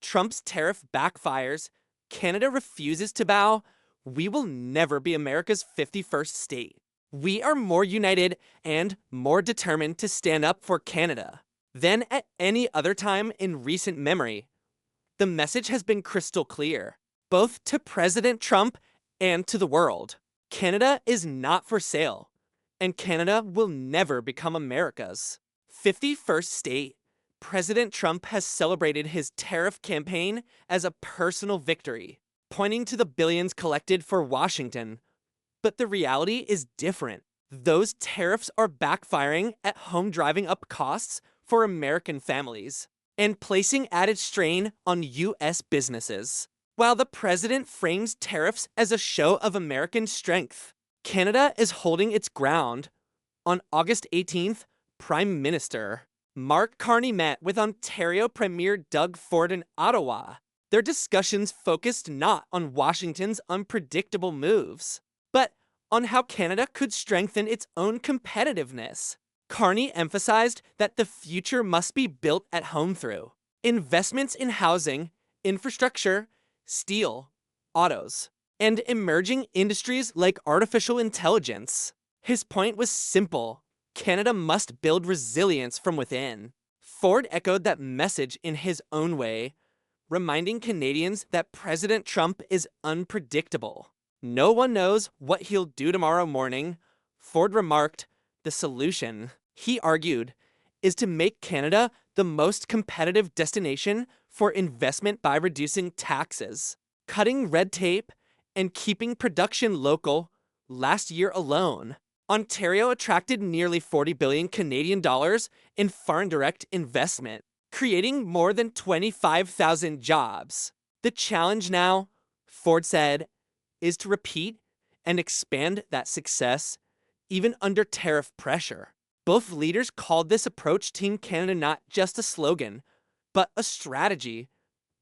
Trump's tariff backfires, Canada refuses to bow, we will never be America's 51st state. We are more united and more determined to stand up for Canada than at any other time in recent memory. The message has been crystal clear, both to President Trump and to the world. Canada is not for sale, and Canada will never become America's 51st state. President Trump has celebrated his tariff campaign as a personal victory, pointing to the billions collected for Washington. But the reality is different. Those tariffs are backfiring at home, driving up costs for American families and placing added strain on U.S. businesses. While the president frames tariffs as a show of American strength, Canada is holding its ground. On August 18th, Prime Minister Mark Carney met with Ontario Premier Doug Ford in Ottawa. Their discussions focused not on Washington's unpredictable moves, but on how Canada could strengthen its own competitiveness. Carney emphasized that the future must be built at home through investments in housing, infrastructure, steel, autos, and emerging industries like artificial intelligence. His point was simple: Canada must build resilience from within. Ford echoed that message in his own way, reminding Canadians that President Trump is unpredictable. No one knows what he'll do tomorrow morning. Ford remarked, the solution, he argued, is to make Canada the most competitive destination for investment by reducing taxes, cutting red tape, and keeping production local. Last year alone, Ontario attracted nearly 40 billion Canadian dollars in foreign direct investment, creating more than 25,000 jobs. The challenge now, Ford said, is to repeat and expand that success, even under tariff pressure. Both leaders called this approach Team Canada not just a slogan, but a strategy.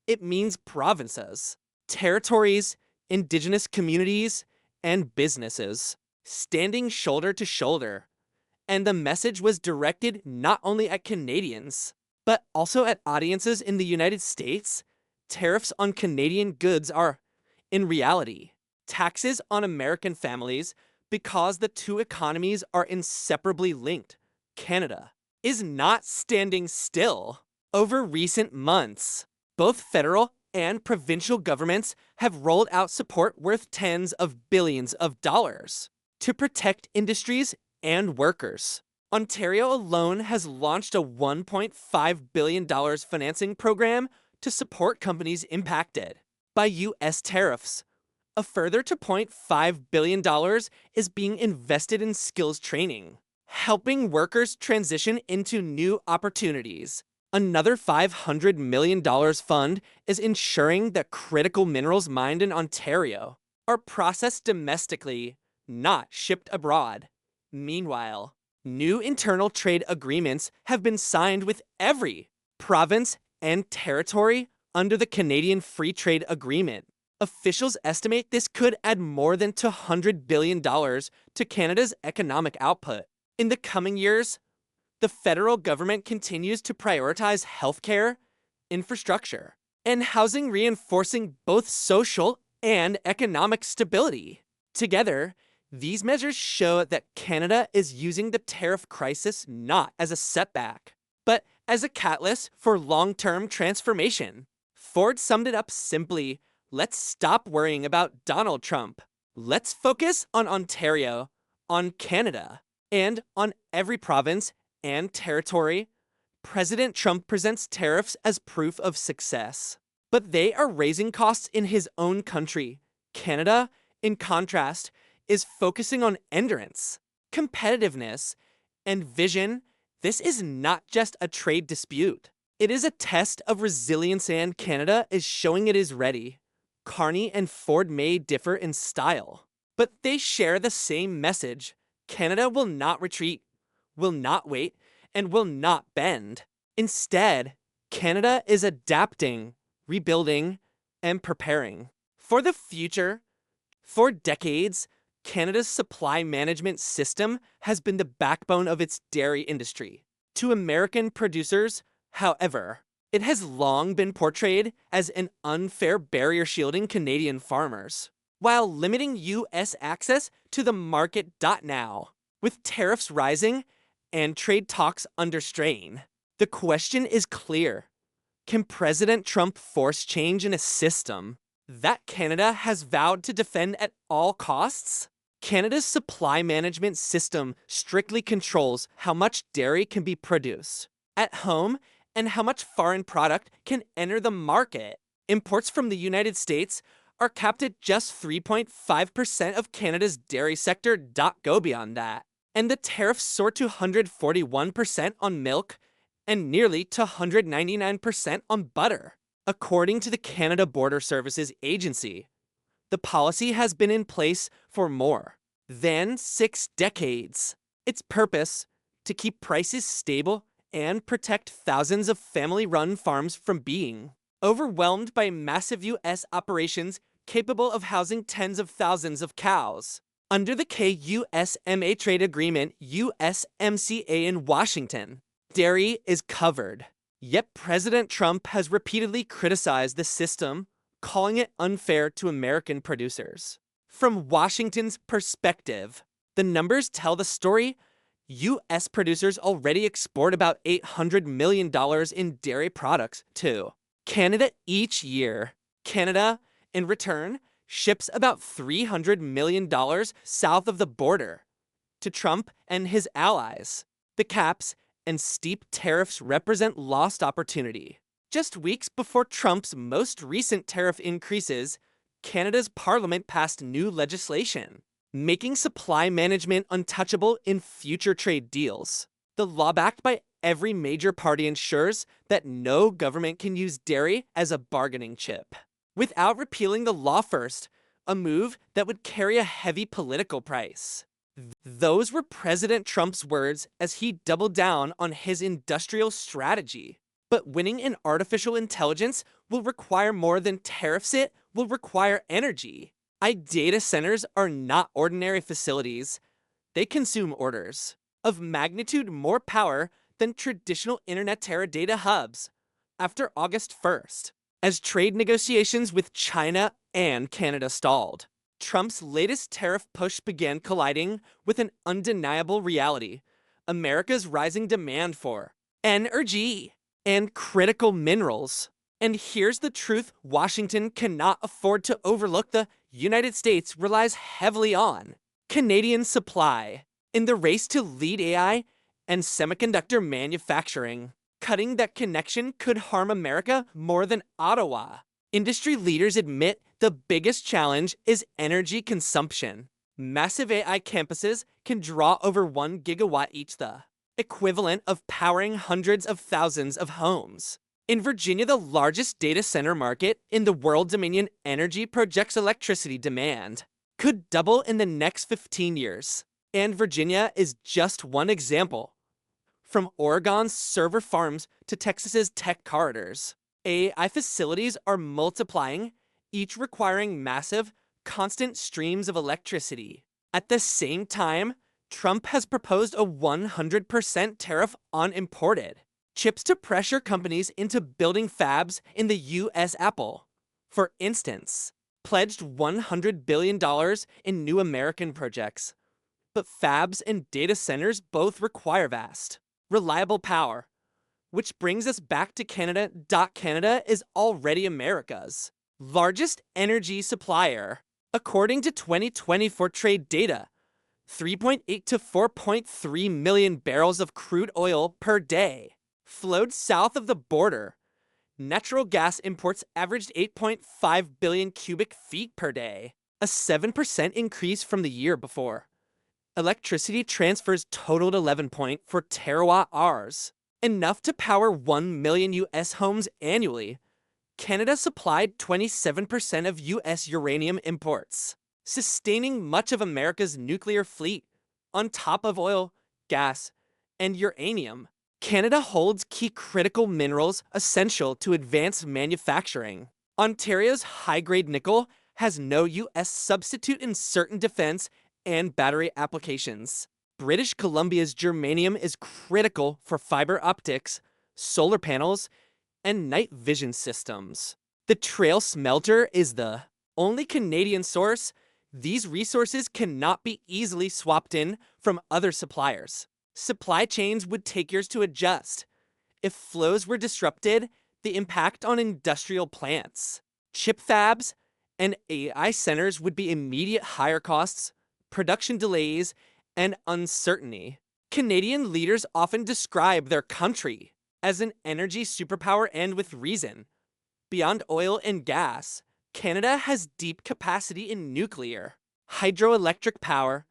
It means provinces, territories, Indigenous communities, and businesses standing shoulder to shoulder. And the message was directed not only at Canadians, but also at audiences in the United States. Tariffs on Canadian goods are, in reality, taxes on American families because the two economies are inseparably linked. Canada is not standing still. Over recent months, both federal and provincial governments have rolled out support worth tens of billions of dollars to protect industries and workers. Ontario alone has launched a $1.5 billion financing program to support companies impacted by U.S. tariffs. A further $2.5 billion is being invested in skills training, helping workers transition into new opportunities. Another $500 million fund is ensuring that critical minerals mined in Ontario are processed domestically, not shipped abroad. Meanwhile, new internal trade agreements have been signed with every province and territory under the Canadian Free Trade Agreement. Officials estimate this could add more than $200 billion to Canada's economic output. In the coming years, the federal government continues to prioritize healthcare, infrastructure, and housing, reinforcing both social and economic stability. Together, these measures show that Canada is using the tariff crisis not as a setback, but as a catalyst for long-term transformation. Ford summed it up simply: let's stop worrying about Donald Trump. Let's focus on Ontario, on Canada, and on every province and territory. President Trump presents tariffs as proof of success, but they are raising costs in his own country. Canada, in contrast, is focusing on endurance, competitiveness, and vision. This is not just a trade dispute. It is a test of resilience, and Canada is showing it is ready. Carney and Ford may differ in style, but they share the same message. Canada will not retreat, will not wait, and will not bend. Instead, Canada is adapting, rebuilding, and preparing for the future. For decades, Canada's supply management system has been the backbone of its dairy industry. To American producers, however, It has long been portrayed as an unfair barrier shielding Canadian farmers, while limiting U.S. access to the market. Now, with tariffs rising and trade talks under strain, the question is clear. Can President Trump force change in a system that Canada has vowed to defend at all costs? Canada's supply management system strictly controls how much dairy can be produced at home and how much foreign product can enter the market. Imports from the United States are capped at just 3.5% of Canada's dairy sector. Go beyond that. And the tariffs soar to 141% on milk and nearly to 199% on butter. According to the Canada Border Services Agency, the policy has been in place for more than 6 decades. Its purpose, to keep prices stable and protect thousands of family-run farms from being overwhelmed by massive U.S. operations capable of housing tens of thousands of cows. Under the KUSMA trade agreement, USMCA in Washington, dairy is covered. Yet President Trump has repeatedly criticized the system, calling it unfair to American producers. From Washington's perspective, the numbers tell the story. U.S. producers already export about $800 million in dairy products to Canada each year. Canada, in return, ships about $300 million south of the border to Trump and his allies. The caps and steep tariffs represent lost opportunity. Just weeks before Trump's most recent tariff increases, Canada's parliament passed new legislation, making supply management untouchable in future trade deals. The law, backed by every major party, ensures that no government can use dairy as a bargaining chip without repealing the law first, a move that would carry a heavy political price. Those were President Trump's words as he doubled down on his industrial strategy. But winning in artificial intelligence will require more than tariffs. It will require energy. Data centers are not ordinary facilities. They consume orders of magnitude more power than traditional internet Teradata hubs. After August 1st, as trade negotiations with China and Canada stalled, Trump's latest tariff push began colliding with an undeniable reality: America's rising demand for energy and critical minerals. And here's the truth Washington cannot afford to overlook: the United States relies heavily on Canadian supply in the race to lead AI and semiconductor manufacturing. Cutting that connection could harm America more than Ottawa. Industry leaders admit the biggest challenge is energy consumption. Massive AI campuses can draw over 1 gigawatt each, the equivalent of powering hundreds of thousands of homes. In Virginia, the largest data center market in the world, Dominion Energy projects electricity demand could double in the next 15 years. And Virginia is just one example. From Oregon's server farms to Texas's tech corridors, AI facilities are multiplying, each requiring massive, constant streams of electricity. At the same time, Trump has proposed a 100% tariff on imported chips to pressure companies into building fabs in the U.S. Apple, for instance, pledged $100 billion in new American projects. But fabs and data centers both require vast, reliable power, which brings us back to Canada. Canada is already America's largest energy supplier. According to 2024 trade data, 3.8 to 4.3 million barrels of crude oil per day flowed south of the border. Natural gas imports averaged 8.5 billion cubic feet per day, a 7% increase from the year before. Electricity transfers totaled 11.4 terawatt hours, enough to power 1 million U.S. homes annually. Canada supplied 27% of U.S. uranium imports, sustaining much of America's nuclear fleet. On top of oil, gas, and uranium, Canada holds key critical minerals essential to advanced manufacturing. Ontario's high-grade nickel has no U.S. substitute in certain defense and battery applications. British Columbia's germanium is critical for fiber optics, solar panels, and night vision systems. The Trail smelter is the only Canadian source. These resources cannot be easily swapped in from other suppliers. Supply chains would take years to adjust. If flows were disrupted, the impact on industrial plants, chip fabs, and AI centers would be immediate higher costs, production delays, and uncertainty. Canadian leaders often describe their country as an energy superpower, and with reason. Beyond oil and gas, Canada has deep capacity in nuclear, hydroelectric power,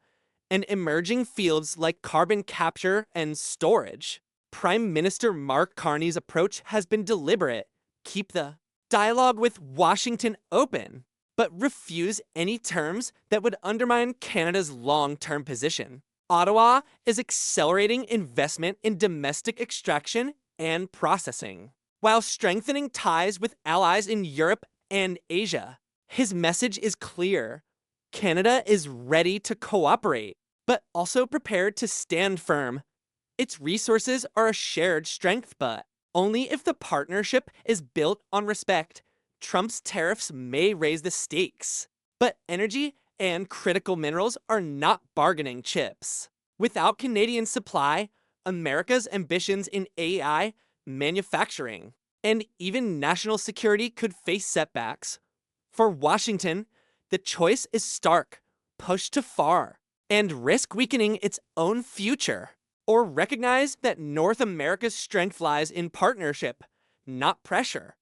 and emerging fields like carbon capture and storage. Prime Minister Mark Carney's approach has been deliberate. Keep the dialogue with Washington open, but refuse any terms that would undermine Canada's long-term position. Ottawa is accelerating investment in domestic extraction and processing, while strengthening ties with allies in Europe and Asia. His message is clear. Canada is ready to cooperate, but also prepared to stand firm. Its resources are a shared strength, but only if the partnership is built on respect. Trump's tariffs may raise the stakes, but energy and critical minerals are not bargaining chips. Without Canadian supply, America's ambitions in AI, manufacturing, and even national security could face setbacks. For Washington, the choice is stark: push too far and risk weakening its own future, or recognize that North America's strength lies in partnership, not pressure.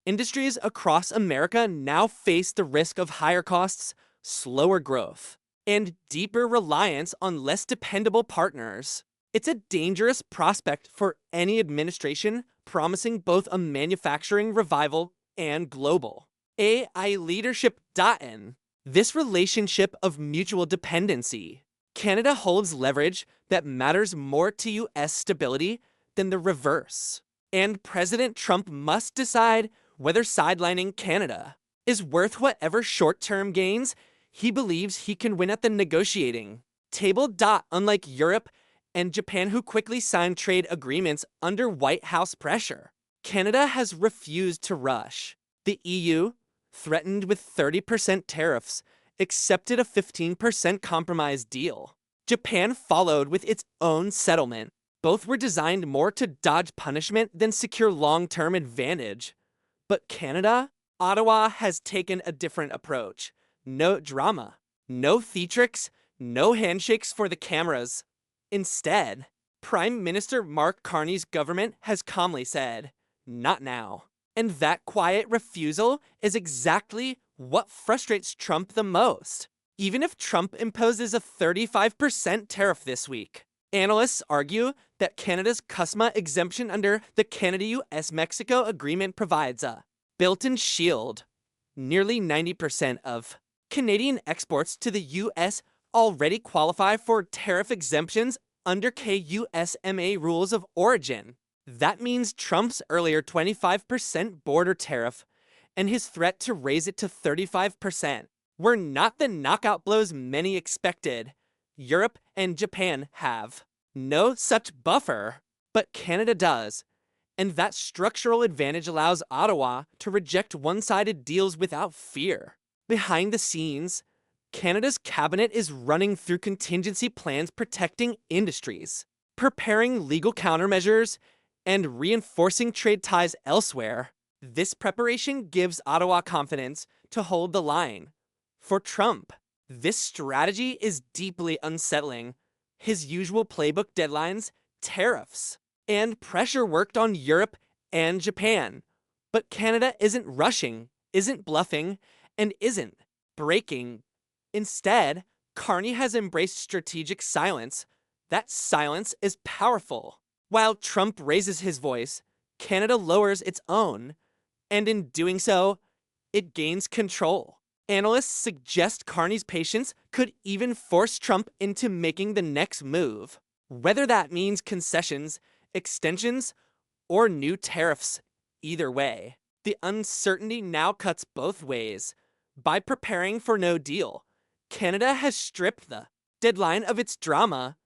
Industries across America now face the risk of higher costs, slower growth, and deeper reliance on less dependable partners. It's a dangerous prospect for any administration promising both a manufacturing revival and global AI leadership.in. This relationship of mutual dependency. Canada holds leverage that matters more to U.S. stability than the reverse. And President Trump must decide whether sidelining Canada is worth whatever short-term gains he believes he can win at the negotiating table. Unlike Europe and Japan, who quickly signed trade agreements under White House pressure, Canada has refused to rush. The EU, threatened with 30% tariffs, accepted a 15% compromise deal. Japan followed with its own settlement. Both were designed more to dodge punishment than secure long-term advantage. But Canada, Ottawa has taken a different approach. No drama, no theatrics, no handshakes for the cameras. Instead, Prime Minister Mark Carney's government has calmly said, "Not now." And that quiet refusal is exactly what frustrates Trump the most. Even if Trump imposes a 35% tariff this week, analysts argue that Canada's customs exemption under the Canada-US-Mexico Agreement provides a built-in shield. Nearly 90% of Canadian exports to the U.S. already qualify for tariff exemptions under KUSMA rules of origin. That means Trump's earlier 25% border tariff and his threat to raise it to 35% were not the knockout blows many expected. Europe and Japan have no such buffer, but Canada does. And that structural advantage allows Ottawa to reject one-sided deals without fear. Behind the scenes, Canada's cabinet is running through contingency plans protecting industries, preparing legal countermeasures, and reinforcing trade ties elsewhere. This preparation gives Ottawa confidence to hold the line. For Trump, this strategy is deeply unsettling. His usual playbook deadlines, tariffs, and pressure worked on Europe and Japan. But Canada isn't rushing, isn't bluffing, and isn't breaking. Instead, Carney has embraced strategic silence. That silence is powerful. While Trump raises his voice, Canada lowers its own, and in doing so, it gains control. Analysts suggest Carney's patience could even force Trump into making the next move, whether that means concessions, extensions, or new tariffs. Either way, the uncertainty now cuts both ways. By preparing for no deal, Canada has stripped the deadline of its drama.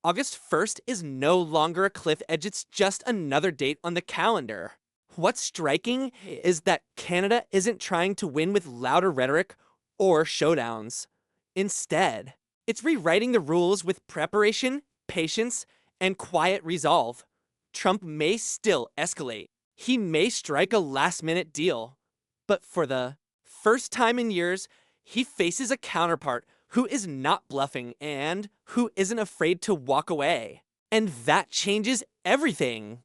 August 1st is no longer a cliff edge, it's just another date on the calendar. What's striking is that Canada isn't trying to win with louder rhetoric or showdowns. Instead, it's rewriting the rules with preparation, patience, and quiet resolve. Trump may still escalate. He may strike a last-minute deal. But for the first time in years, he faces a counterpart who is not bluffing and who isn't afraid to walk away. And that changes everything.